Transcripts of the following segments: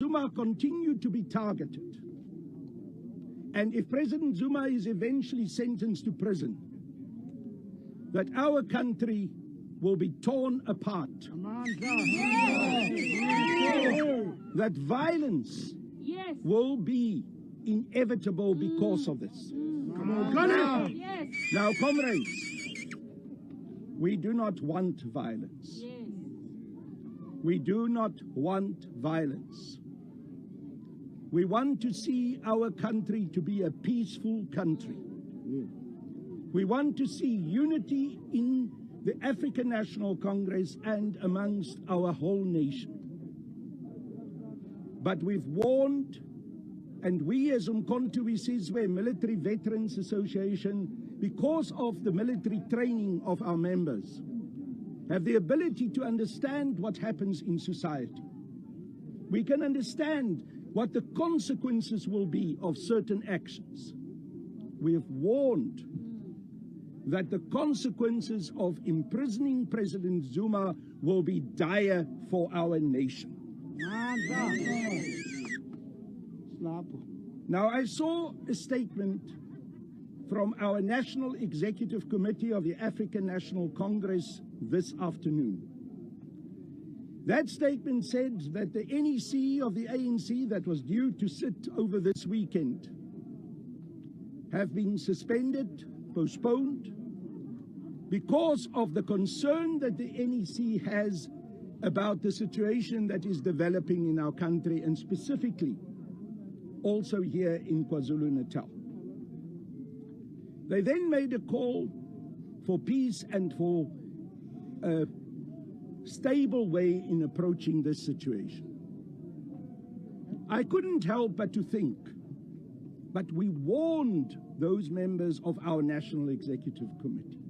Zuma continue to be targeted, and if President Zuma is eventually sentenced to prison, that our country will be torn apart, that violence will be inevitable because of this. Now, comrades, we do not want violence. We do not want violence. We want to see our country to be a peaceful country. We want to see unity in the African National Congress and amongst our whole nation. But we've warned, and we as Umkhonto we Sizwe Military Veterans Association, because of the military training of our members, have the ability to understand what happens in society. We can understand what the consequences will be of certain actions. We have warned that the consequences of imprisoning President Zuma will be dire for our nation. Now, I saw a statement from our National Executive Committee of the African National Congress this afternoon. That statement said that the NEC of the ANC that was due to sit over this weekend have been suspended, postponed, because of the concern that the NEC has about the situation that is developing in our country, and specifically also here in KwaZulu-Natal. They then made a call for peace and for a stable way in approaching this situation. I couldn't help but to think, but we warned those members of our National Executive Committee.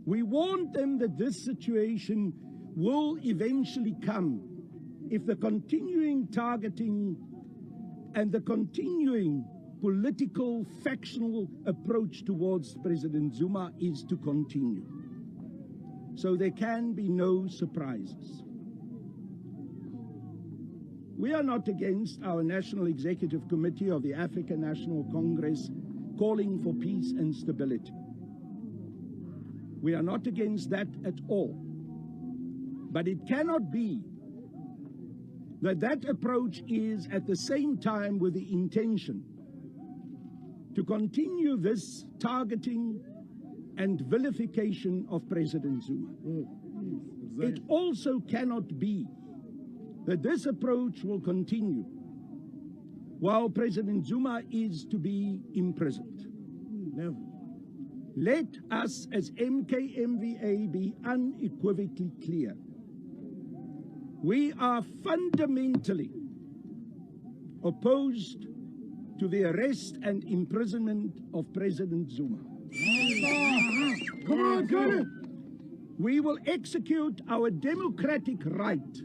We warned them that this situation will eventually come if the continuing targeting and the continuing political, factional approach towards President Zuma is to continue. So there can be no surprises. We are not against our National Executive Committee of the African National Congress calling for peace and stability. We are not against that at all. But it cannot be that that approach is at the same time with the intention to continue this targeting and vilification of President Zuma. It also cannot be that this approach will continue while President Zuma is to be imprisoned. Never. Let us as MKVA be unequivocally clear. We are fundamentally opposed to the arrest and imprisonment of President Zuma. Come on, get it! We will execute our democratic right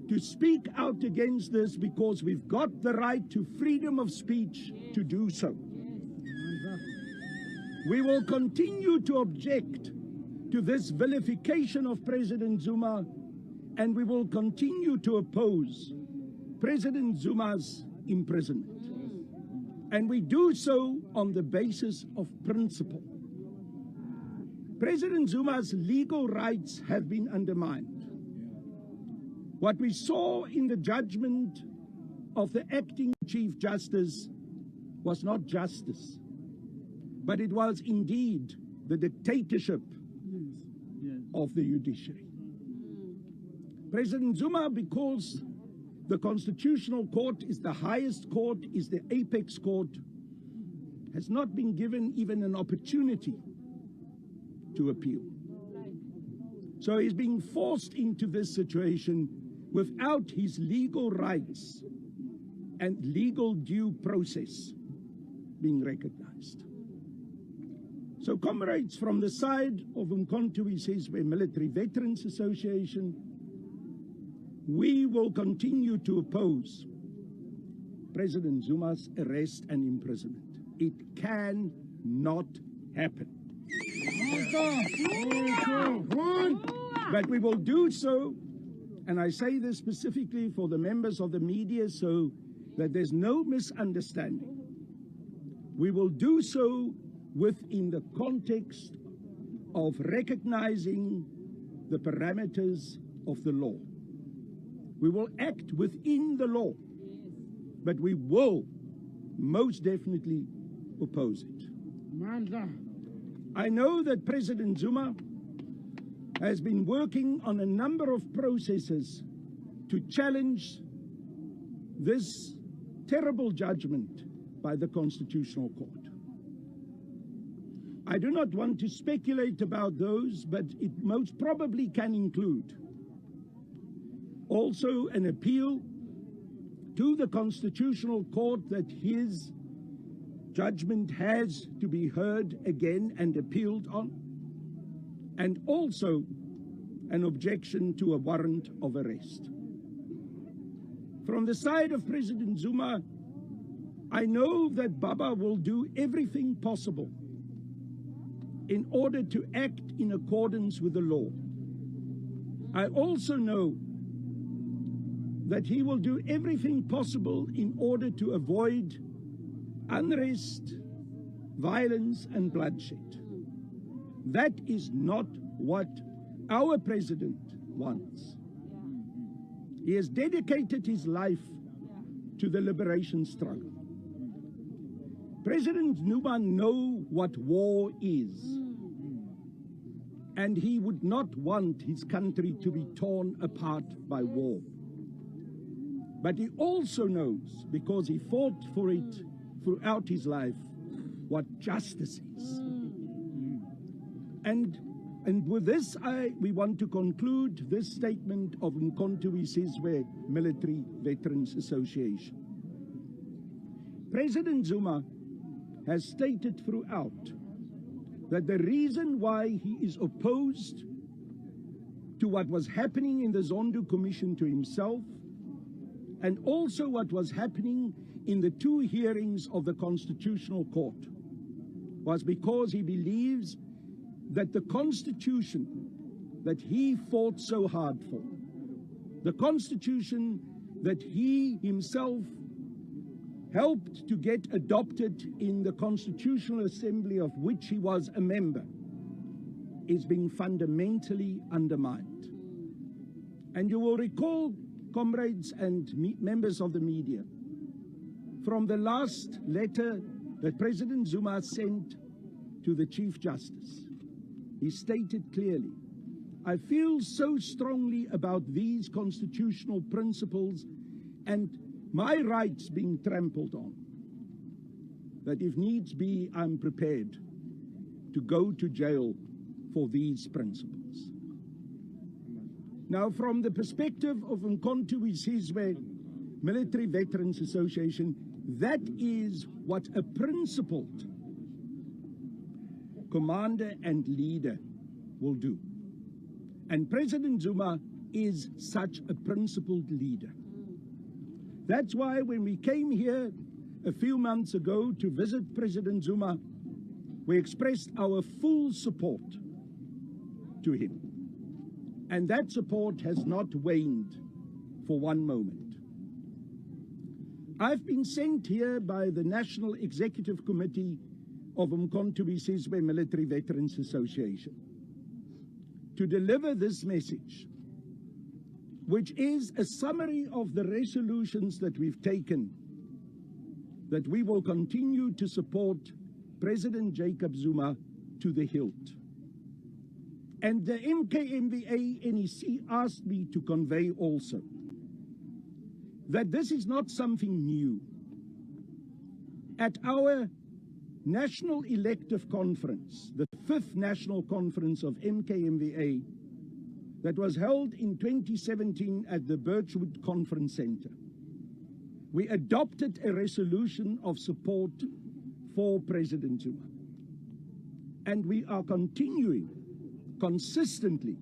to speak out against this because we've got the right to freedom of speech to do so. We will continue to object to this vilification of President Zuma, and we will continue to oppose President Zuma's imprisonment. And we do so on the basis of principle. President Zuma's legal rights have been undermined. What we saw in the judgment of the acting Chief Justice was not justice, but it was indeed the dictatorship of the judiciary. President Zuma, because the Constitutional Court is the highest court, is the apex court, has not been given even an opportunity to appeal. So he's being forced into this situation without his legal rights and legal due process being recognized. So, comrades, from the side of Umkhonto we Sizwe Military Veterans Association, we will continue to oppose President Zuma's arrest and imprisonment. It cannot happen. But we will do so and I say this specifically for the members of the media so that there's no misunderstanding, we will do so within the context of recognizing the parameters of the law. We will act within the law, but we will most definitely oppose it. I know that President Zuma has been working on a number of processes to challenge this terrible judgment by the Constitutional Court. I do not want to speculate about those, but it most probably can include also an appeal to the Constitutional Court that his judgment has to be heard again and appealed on, and also an objection to a warrant of arrest. From the side of President Zuma, I know that Baba will do everything possible in order to act in accordance with the law. I also know that he will do everything possible in order to avoid unrest, violence, and bloodshed. That is not what our president wants. He has dedicated his life to the liberation struggle. President Zuma knows what war is, and he would not want his country to be torn apart by war. But he also knows, because he fought for it throughout his life, what justice is. And with this, we want to conclude this statement of Umkhonto we Sizwe Military Veterans Association. President Zuma has stated throughout that the reason why he is opposed to what was happening in the Zondo Commission to himself, and also what was happening in the two hearings of the Constitutional Court, was because he believes that the Constitution that he fought so hard for, the Constitution that he himself helped to get adopted in the Constitutional Assembly of which he was a member, is being fundamentally undermined. And you will recall, comrades and members of the media, from the last letter that President Zuma sent to the Chief Justice, he stated clearly, I feel so strongly about these constitutional principles and my rights being trampled on, that if needs be, I'm prepared to go to jail for these principles. Now, from the perspective of Umkhonto we Sizwe Military Veterans Association, that is what a principled commander and leader will do. And President Zuma is such a principled leader. That's why when we came here a few months ago to visit President Zuma, we expressed our full support to him. And that support has not waned for one moment. I've been sent here by the National Executive Committee of Umkhonto we Sizwe Military Veterans Association to deliver this message, which is a summary of the resolutions that we've taken, that we will continue to support President Jacob Zuma to the hilt. And the MKVA NEC asked me to convey also that this is not something new. At our National Elective Conference, the 5th National Conference of MKVA, that was held in 2017 at the Birchwood Conference Center, we adopted a resolution of support for President Zuma. And we are continuing consistently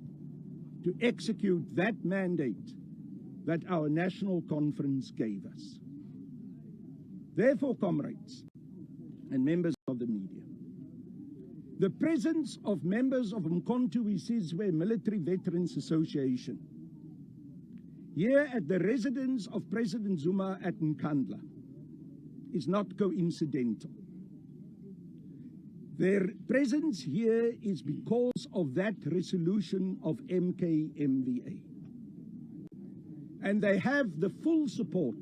to execute that mandate that our national conference gave us. Therefore, comrades and members of the media, the presence of members of Umkhonto we Sizwe Military Veterans Association here at the residence of President Zuma at Nkandla is not coincidental. Their presence here is because of that resolution of MKVA. And they have the full support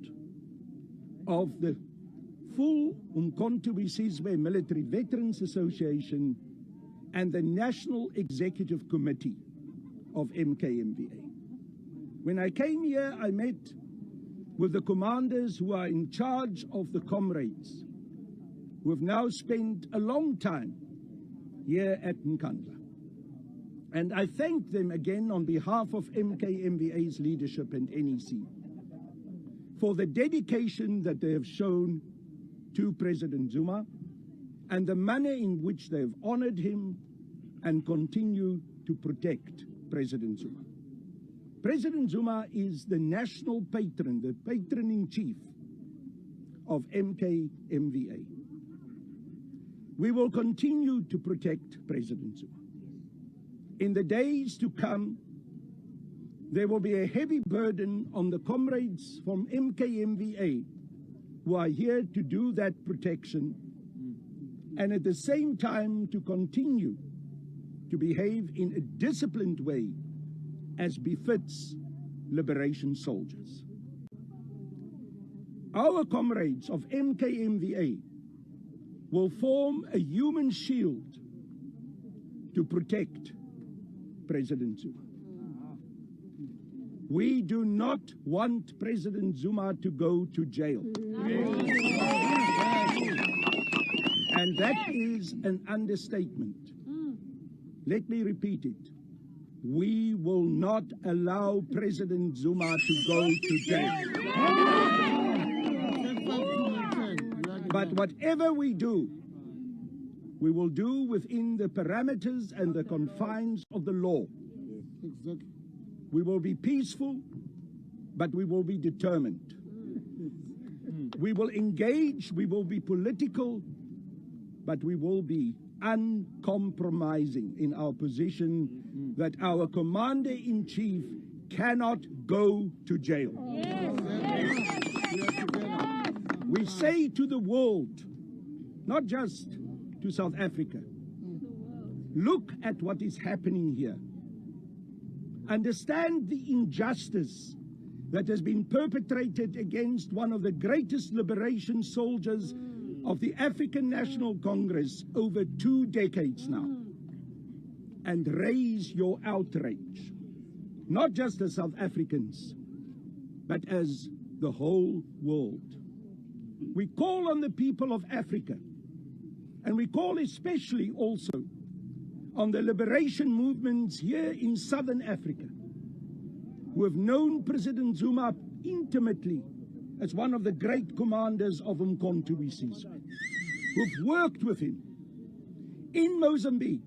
of the full Umkhonto we Sizwe Military Veterans Association and the National Executive Committee of MKVA. When I came here, I met with the commanders who are in charge of the comrades, who have now spent a long time here at Nkandla. And I thank them again on behalf of MKVA's leadership and NEC for the dedication that they have shown to President Zuma and the manner in which they have honored him and continue to protect President Zuma. President Zuma is the national patron, the patron-in-chief of MKVA. We will continue to protect President Zuma. In the days to come, there will be a heavy burden on the comrades from MKVA who are here to do that protection and at the same time to continue to behave in a disciplined way as befits liberation soldiers. Our comrades of MKVA will form a human shield to protect President Zuma. We do not want President Zuma to go to jail. And that is an understatement. Let me repeat it. We will not allow President Zuma to go to jail. But whatever we do, we will do within the parameters and the confines of the law. We will be peaceful, but we will be determined. We will engage, we will be political, but we will be uncompromising in our position that our commander-in-chief cannot go to jail. We say to the world, not just to South Africa, look at what is happening here. Understand the injustice that has been perpetrated against one of the greatest liberation soldiers of the African National Congress over 2 decades now, and raise your outrage, not just as South Africans, but as the whole world. We call on the people of Africa, and we call especially also on the liberation movements here in Southern Africa, who have known President Zuma intimately as one of the great commanders of Umkhonto we Sizwe, who've worked with him in Mozambique,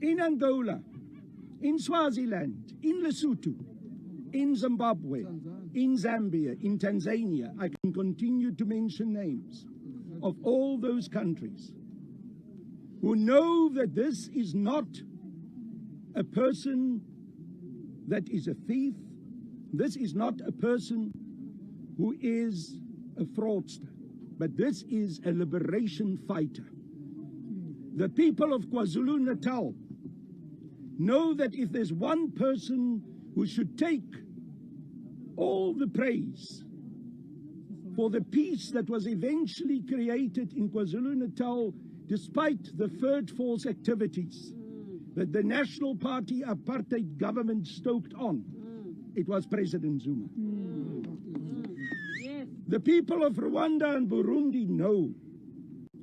in Angola, in Swaziland, in Lesotho, in Zimbabwe, in Zambia, in Tanzania. I can continue to mention names of all those countries who know that this is not a person that is a thief. This is not a person who is a fraudster, but this is a liberation fighter. The people of KwaZulu-Natal know that if there's one person who should take all the praise for the peace that was eventually created in KwaZulu-Natal, despite the third force activities that the National Party apartheid government stoked on, it was President Zuma. The people of Rwanda and Burundi know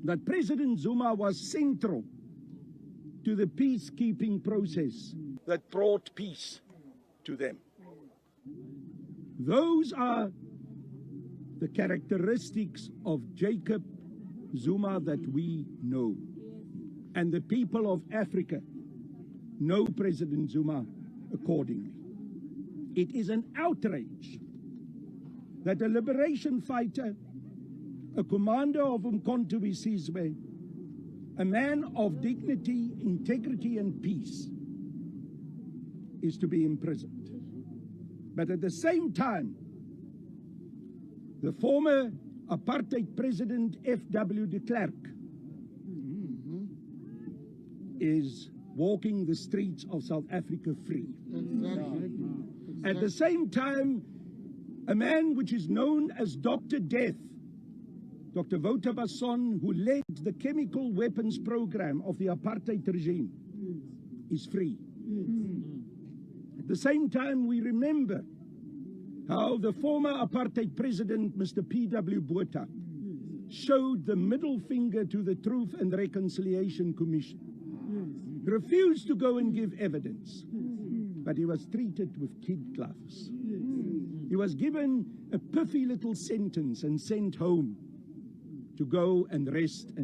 that President Zuma was central to the peacekeeping process that brought peace to them. Those are the characteristics of Jacob Zuma that we know. And the people of Africa know President Zuma accordingly. It is an outrage that a liberation fighter, a commander of Umkhonto we Sizwe, a man of dignity, integrity, and peace, is to be imprisoned. But at the same time, the former apartheid president F.W. de Klerk is walking the streets of South Africa free. Exactly. At the same time, a man which is known as Dr. Death, Dr. Wouter Basson, who led the chemical weapons program of the apartheid regime, is free. At the same time, we remember how the former apartheid president, Mr. P.W. Botha, showed the middle finger to the Truth and Reconciliation Commission, refused to go and give evidence, but he was treated with kid gloves. He was given a piffy little sentence and sent home to go and rest and